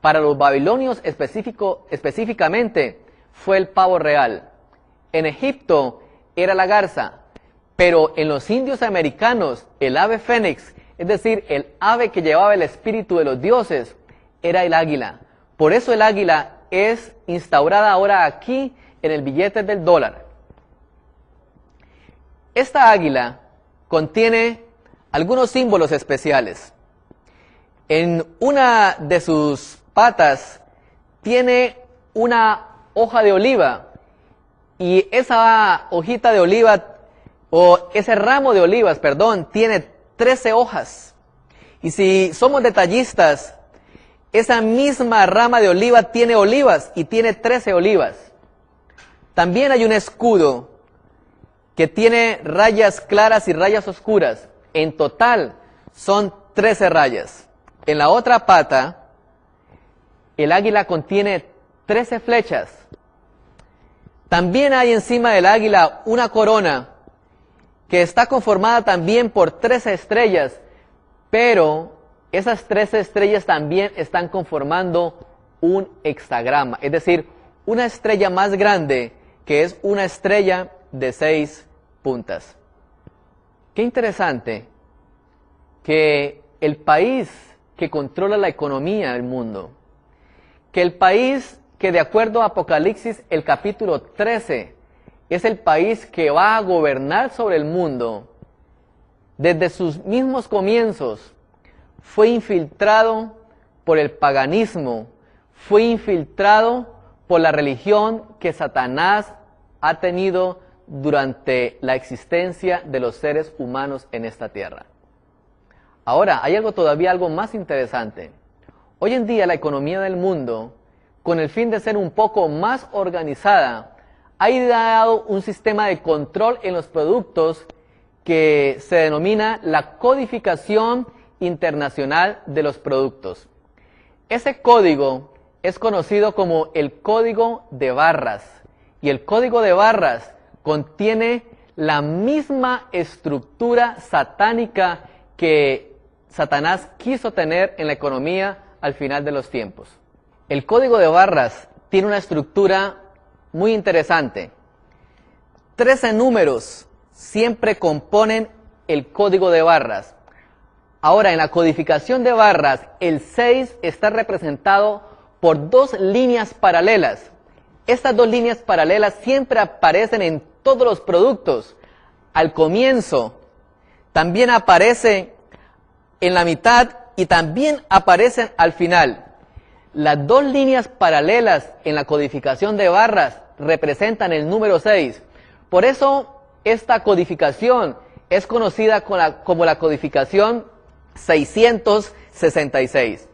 Para los babilonios específicamente fue el pavo real, En Egipto era la garza, pero en los indios americanos el ave fénix, es decir, el ave que llevaba el espíritu de los dioses, era el águila. Por eso el águila es instaurada ahora aquí en el billete del dólar. Esta águila contiene algunos símbolos especiales. En una de sus patas tiene una hoja de oliva, y esa hojita de oliva, o ese ramo de olivas, perdón, tiene 13 hojas. Y si somos detallistas, esa misma rama de oliva tiene olivas y tiene 13 olivas. También hay un escudo que tiene rayas claras y rayas oscuras. En total son 13 rayas. En la otra pata, el águila contiene 13 flechas. También hay encima del águila una corona que está conformada también por 13 estrellas, pero esas 13 estrellas también están conformando un hexagrama, es decir, una estrella más grande que es una estrella de 6 puntas. Qué interesante que el país que controla la economía del mundo, que el país que de acuerdo a Apocalipsis, el capítulo 13, es el país que va a gobernar sobre el mundo, desde sus mismos comienzos, fue infiltrado por el paganismo, fue infiltrado por la religión que Satanás ha tenido durante la existencia de los seres humanos en esta tierra. Ahora, hay algo más interesante. Hoy en día la economía del mundo, con el fin de ser un poco más organizada, ha ideado un sistema de control en los productos que se denomina la codificación internacional de los productos. Ese código es conocido como el código de barras, y el código de barras contiene la misma estructura satánica que Satanás quiso tener en la economía al final de los tiempos. El código de barras tiene una estructura muy interesante. 13 números siempre componen el código de barras. Ahora, en la codificación de barras, el 6 está representado por 2 líneas paralelas. Estas 2 líneas paralelas siempre aparecen en todos los productos. Al comienzo, también aparece en la mitad y también aparecen al final. Las 2 líneas paralelas en la codificación de barras representan el número 6. Por eso esta codificación es conocida como la codificación 666.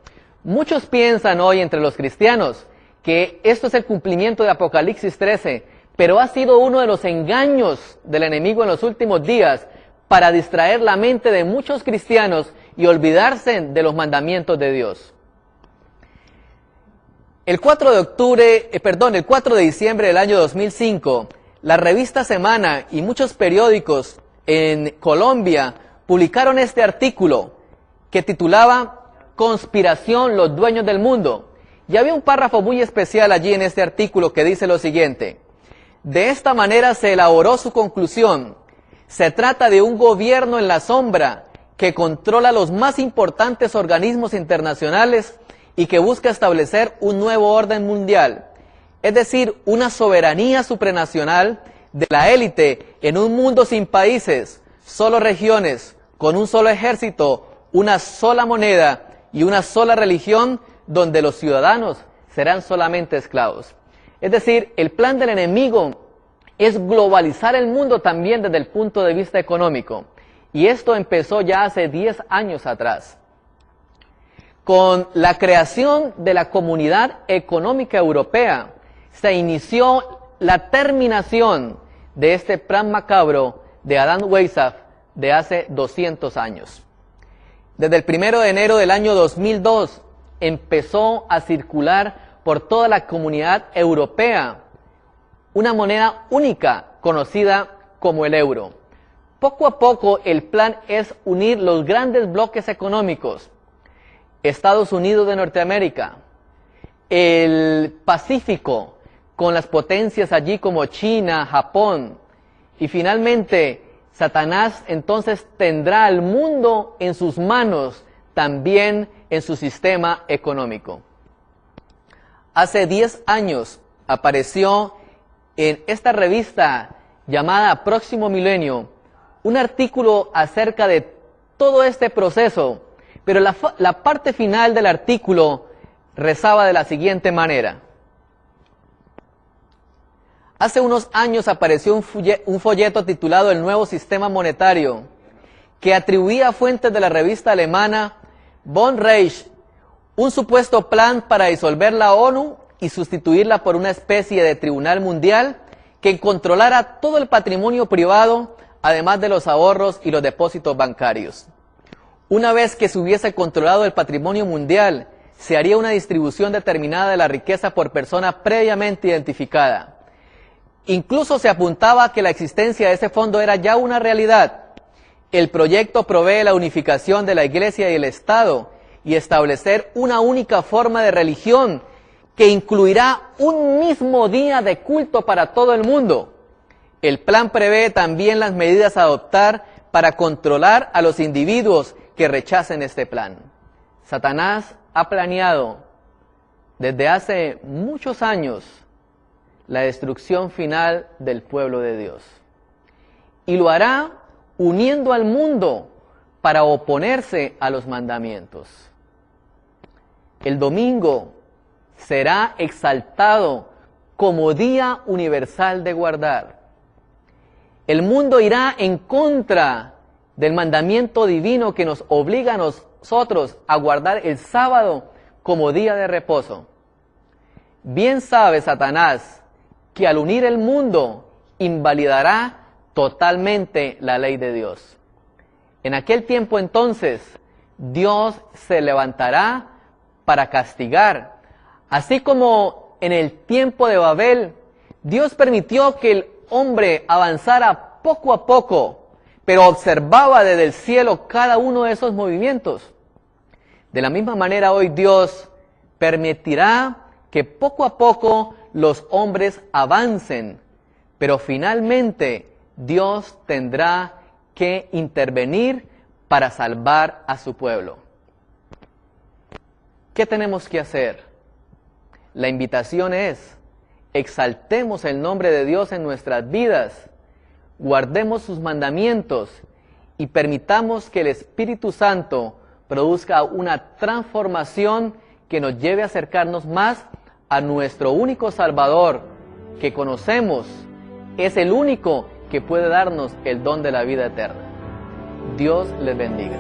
Muchos piensan hoy entre los cristianos que esto es el cumplimiento de Apocalipsis 13, pero ha sido uno de los engaños del enemigo en los últimos días para distraer la mente de muchos cristianos y olvidarse de los mandamientos de Dios. El 4 de diciembre del año 2005, la revista Semana y muchos periódicos en Colombia publicaron este artículo que titulaba Conspiración, los dueños del mundo. Y había un párrafo muy especial allí en este artículo que dice lo siguiente: de esta manera se elaboró su conclusión. Se trata de un gobierno en la sombra que controla los más importantes organismos internacionales y que busca establecer un nuevo orden mundial, es decir, una soberanía supranacional de la élite en un mundo sin países, solo regiones, con un solo ejército, una sola moneda y una sola religión, donde los ciudadanos serán solamente esclavos. Es decir, el plan del enemigo es globalizar el mundo también desde el punto de vista económico. Y esto empezó ya hace 10 años atrás. Con la creación de la Comunidad Económica Europea, se inició la terminación de este plan macabro de Adán Weishaupt de hace 200 años. Desde el 1 de enero del año 2002 empezó a circular por toda la Comunidad Europea una moneda única conocida como el euro. Poco a poco el plan es unir los grandes bloques económicos: Estados Unidos de Norteamérica, el Pacífico, con las potencias allí como China, Japón. Y finalmente, Satanás entonces tendrá al mundo en sus manos, también en su sistema económico. Hace 10 años apareció en esta revista llamada Próximo Milenio un artículo acerca de todo este proceso, pero la parte final del artículo rezaba de la siguiente manera. Hace unos años apareció un folleto titulado El Nuevo Sistema Monetario, que atribuía a fuentes de la revista alemana Bund Reich un supuesto plan para disolver la ONU y sustituirla por una especie de tribunal mundial que controlara todo el patrimonio privado, además de los ahorros y los depósitos bancarios. Una vez que se hubiese controlado el patrimonio mundial, se haría una distribución determinada de la riqueza por persona previamente identificada. Incluso se apuntaba que la existencia de ese fondo era ya una realidad. El proyecto provee la unificación de la Iglesia y el Estado y establecer una única forma de religión que incluirá un mismo día de culto para todo el mundo. El plan prevé también las medidas a adoptar para controlar a los individuos que rechacen este plan. Satanás ha planeado desde hace muchos años la destrucción final del pueblo de Dios. Y lo hará uniendo al mundo para oponerse a los mandamientos. El domingo será exaltado como día universal de guardar. El mundo irá en contra del mandamiento divino que nos obliga a nosotros a guardar el sábado como día de reposo. Bien sabe Satanás que al unir el mundo invalidará totalmente la ley de Dios. En aquel tiempo entonces, Dios se levantará para castigar. Así como en el tiempo de Babel, Dios permitió que el hombre avanzara poco a poco, pero observaba desde el cielo cada uno de esos movimientos. De la misma manera hoy Dios permitirá que poco a poco los hombres avancen, pero finalmente Dios tendrá que intervenir para salvar a su pueblo. ¿Qué tenemos que hacer? La invitación es: exaltemos el nombre de Dios en nuestras vidas, guardemos sus mandamientos y permitamos que el Espíritu Santo produzca una transformación que nos lleve a acercarnos más a nuestro único Salvador, que conocemos, es el único que puede darnos el don de la vida eterna. Dios les bendiga.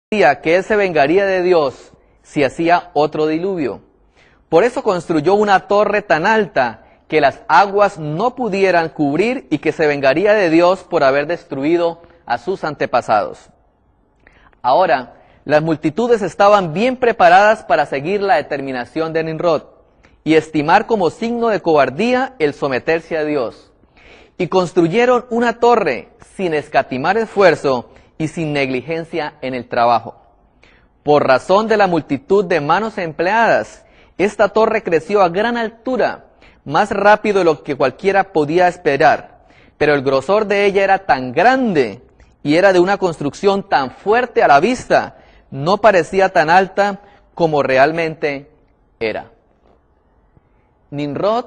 que él se vengaría de Dios si hacía otro diluvio. Por eso construyó una torre tan alta que las aguas no pudieran cubrir y que se vengaría de Dios por haber destruido a sus antepasados. Ahora, las multitudes estaban bien preparadas para seguir la determinación de Nimrod y estimar como signo de cobardía el someterse a Dios. Y construyeron una torre sin escatimar esfuerzo y sin negligencia en el trabajo. Por razón de la multitud de manos empleadas, esta torre creció a gran altura, más rápido de lo que cualquiera podía esperar, pero el grosor de ella era tan grande y era de una construcción tan fuerte a la vista, no parecía tan alta como realmente era. Nimrod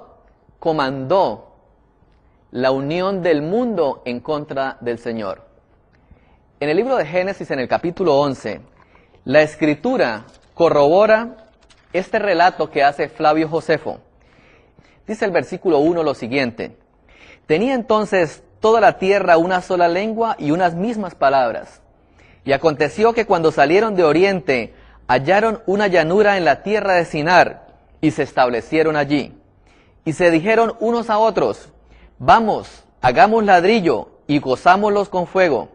comandó la unión del mundo en contra del Señor. En el libro de Génesis, en el capítulo 11, la Escritura corrobora este relato que hace Flavio Josefo. Dice el versículo 1 lo siguiente: tenía entonces toda la tierra una sola lengua y unas mismas palabras. Y aconteció que cuando salieron de oriente, hallaron una llanura en la tierra de Sinar, y se establecieron allí. Y se dijeron unos a otros: vamos, hagamos ladrillo, y gozámoslos con fuego.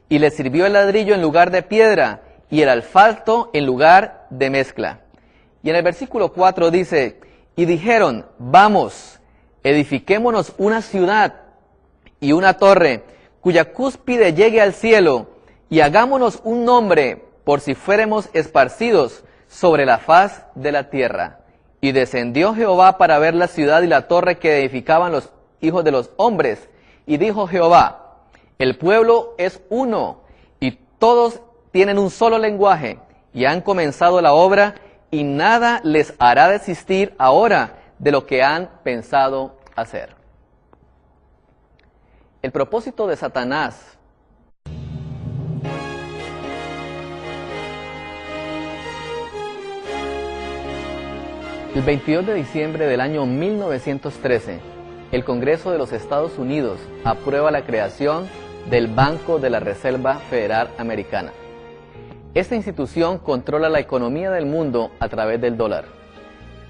Y les sirvió el ladrillo en lugar de piedra, y el asfalto en lugar de mezcla. Y en el versículo 4 dice: y dijeron, vamos, edifiquémonos una ciudad y una torre, cuya cúspide llegue al cielo, y hagámonos un nombre, por si fuéramos esparcidos sobre la faz de la tierra. Y descendió Jehová para ver la ciudad y la torre que edificaban los hijos de los hombres. Y dijo Jehová: el pueblo es uno, y todos tienen un solo lenguaje, y han comenzado la obra, y nada les hará desistir ahora de lo que han pensado hacer. El propósito de Satanás el 22 de diciembre del año 1913, el Congreso de los Estados Unidos aprueba la creación del Banco de la Reserva Federal Americana. Esta institución controla la economía del mundo a través del dólar.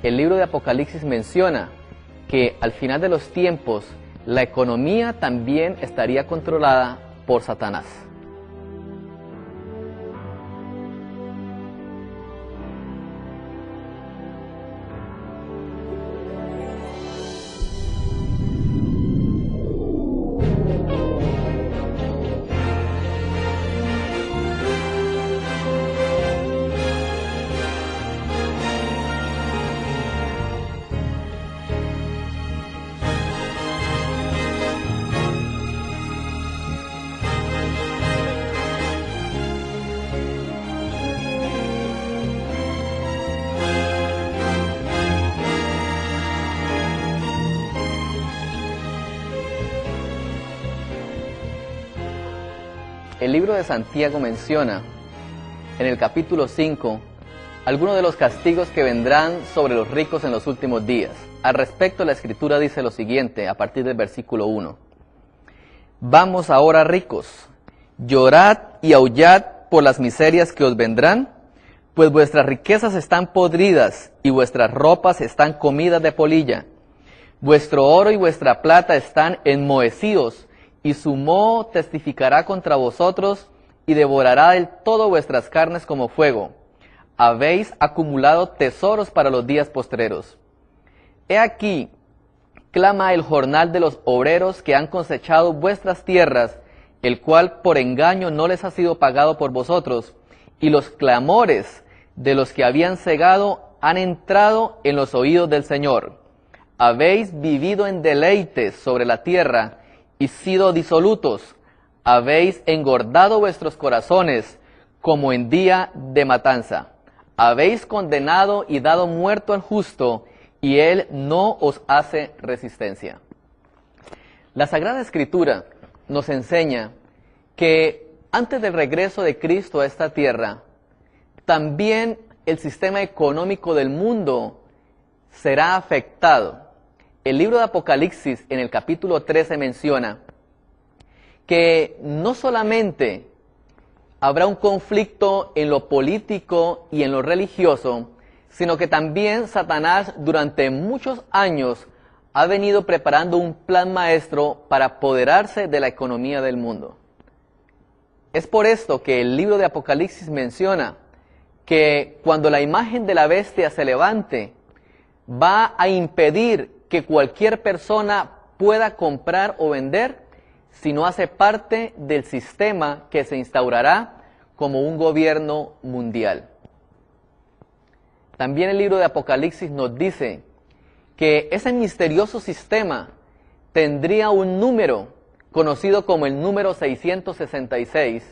El libro de Apocalipsis menciona que al final de los tiempos, la economía también estaría controlada por Satanás. El libro de Santiago menciona, en el capítulo 5, algunos de los castigos que vendrán sobre los ricos en los últimos días. Al respecto, la Escritura dice lo siguiente, a partir del versículo 1. Vamos ahora, ricos, llorad y aullad por las miserias que os vendrán, pues vuestras riquezas están podridas y vuestras ropas están comidas de polilla. Vuestro oro y vuestra plata están enmohecidos, y su moho testificará contra vosotros, y devorará del todo vuestras carnes como fuego. Habéis acumulado tesoros para los días postreros. He aquí, clama el jornal de los obreros que han cosechado vuestras tierras, el cual por engaño no les ha sido pagado por vosotros, y los clamores de los que habían cegado han entrado en los oídos del Señor. Habéis vivido en deleites sobre la tierra, y sido disolutos, habéis engordado vuestros corazones como en día de matanza. Habéis condenado y dado muerto al justo, y él no os hace resistencia. La Sagrada Escritura nos enseña que antes del regreso de Cristo a esta tierra, también el sistema económico del mundo será afectado. El libro de Apocalipsis, en el capítulo 13, menciona que no solamente habrá un conflicto en lo político y en lo religioso, sino que también Satanás durante muchos años ha venido preparando un plan maestro para apoderarse de la economía del mundo. Es por esto que el libro de Apocalipsis menciona que cuando la imagen de la bestia se levante, va a impedir que cualquier persona pueda comprar o vender si no hace parte del sistema que se instaurará como un gobierno mundial. También el libro de Apocalipsis nos dice que ese misterioso sistema tendría un número conocido como el número 666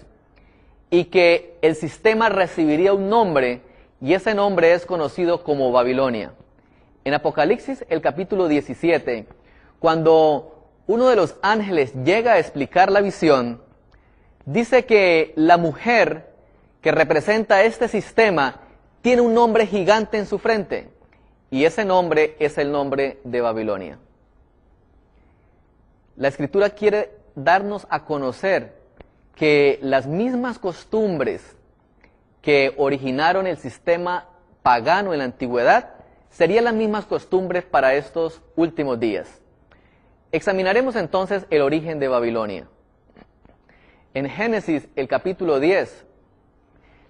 y que el sistema recibiría un nombre y ese nombre es conocido como Babilonia. En Apocalipsis, el capítulo 17, cuando uno de los ángeles llega a explicar la visión, dice que la mujer que representa este sistema tiene un nombre gigante en su frente, y ese nombre es el nombre de Babilonia. La Escritura quiere darnos a conocer que las mismas costumbres que originaron el sistema pagano en la antigüedad serían las mismas costumbres para estos últimos días. Examinaremos entonces el origen de Babilonia. En Génesis, el capítulo 10,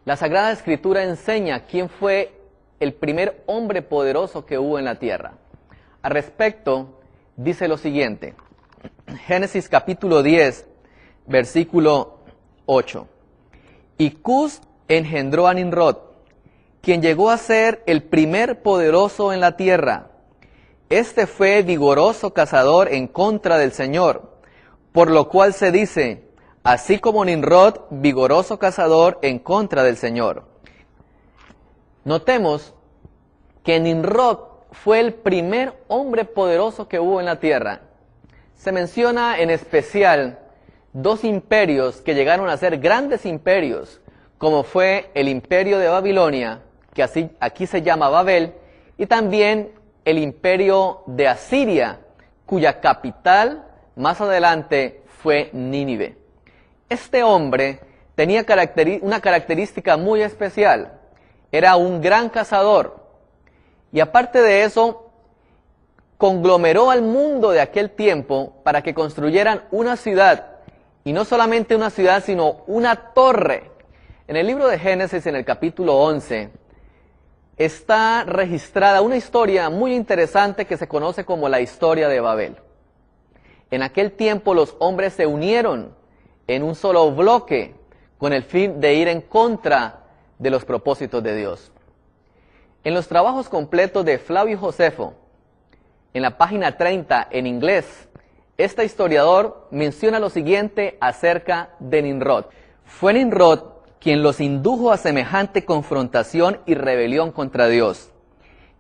la Sagrada Escritura enseña quién fue el primer hombre poderoso que hubo en la tierra. Al respecto, dice lo siguiente. Génesis capítulo 10, versículo 8. Y Cus engendró a Nimrod, quien llegó a ser el primer poderoso en la tierra. Este fue vigoroso cazador en contra del Señor, por lo cual se dice, así como Nimrod, vigoroso cazador en contra del Señor. Notemos que Nimrod fue el primer hombre poderoso que hubo en la tierra. Se menciona en especial dos imperios que llegaron a ser grandes imperios, como fue el imperio de Babilonia, que aquí se llama Babel, y también el imperio de Asiria, cuya capital más adelante fue Nínive. Este hombre tenía una característica muy especial. Era un gran cazador. Y aparte de eso, conglomeró al mundo de aquel tiempo para que construyeran una ciudad. Y no solamente una ciudad, sino una torre. En el libro de Génesis, en el capítulo 11, está registrada una historia muy interesante que se conoce como la historia de Babel. En aquel tiempo los hombres se unieron en un solo bloque con el fin de ir en contra de los propósitos de Dios. En los trabajos completos de Flavio Josefo, en la página 30 en inglés, este historiador menciona lo siguiente acerca de Nimrod. Fue Nimrod quien los indujo a semejante confrontación y rebelión contra Dios.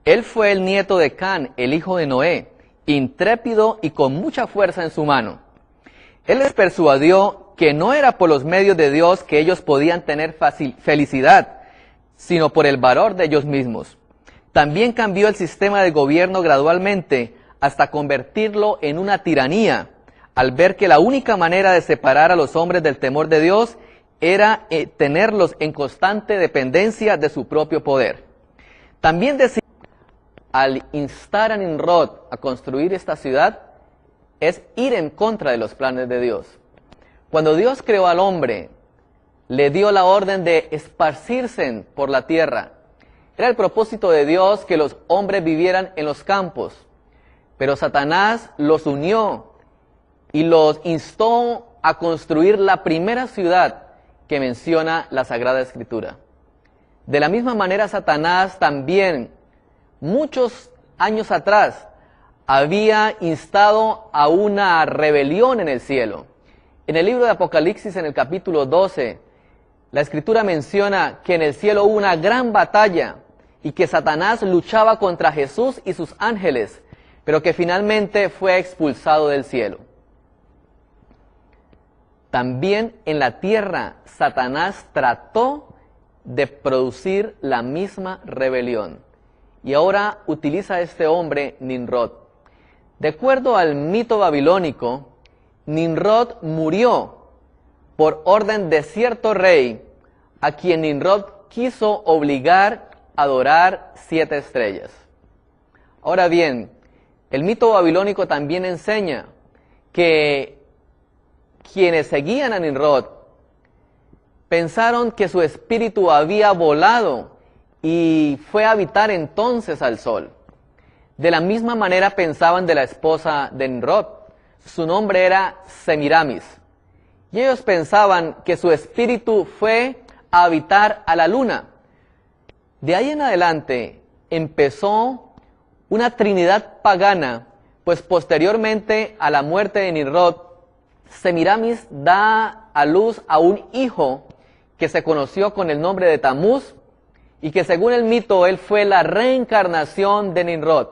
Él fue el nieto de Can, el hijo de Noé, intrépido y con mucha fuerza en su mano. Él les persuadió que no era por los medios de Dios que ellos podían tener felicidad, sino por el valor de ellos mismos. También cambió el sistema de gobierno gradualmente hasta convertirlo en una tiranía, al ver que la única manera de separar a los hombres del temor de Dios era tenerlos en constante dependencia de su propio poder. También decía, al instar a Nimrod a construir esta ciudad, es ir en contra de los planes de Dios. Cuando Dios creó al hombre, le dio la orden de esparcirse por la tierra. Era el propósito de Dios que los hombres vivieran en los campos, pero Satanás los unió y los instó a construir la primera ciudad que menciona la Sagrada Escritura. De la misma manera, Satanás también, muchos años atrás, había instado a una rebelión en el cielo. En el libro de Apocalipsis, en el capítulo 12, la Escritura menciona que en el cielo hubo una gran batalla y que Satanás luchaba contra Jesús y sus ángeles, pero que finalmente fue expulsado del cielo. También en la tierra, Satanás trató de producir la misma rebelión. Y ahora utiliza a este hombre, Nimrod. De acuerdo al mito babilónico, Nimrod murió por orden de cierto rey a quien Nimrod quiso obligar a adorar 7 estrellas. Ahora bien, el mito babilónico también enseña que quienes seguían a Nimrod pensaron que su espíritu había volado y fue a habitar entonces al sol. De la misma manera pensaban de la esposa de Nimrod. Su nombre era Semiramis. Y ellos pensaban que su espíritu fue a habitar a la luna. De ahí en adelante empezó una trinidad pagana, pues posteriormente a la muerte de Nimrod, Semiramis da a luz a un hijo que se conoció con el nombre de Tamuz y que según el mito él fue la reencarnación de Nimrod.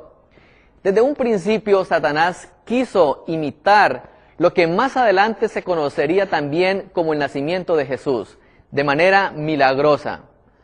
Desde un principio Satanás quiso imitar lo que más adelante se conocería también como el nacimiento de Jesús, de manera milagrosa.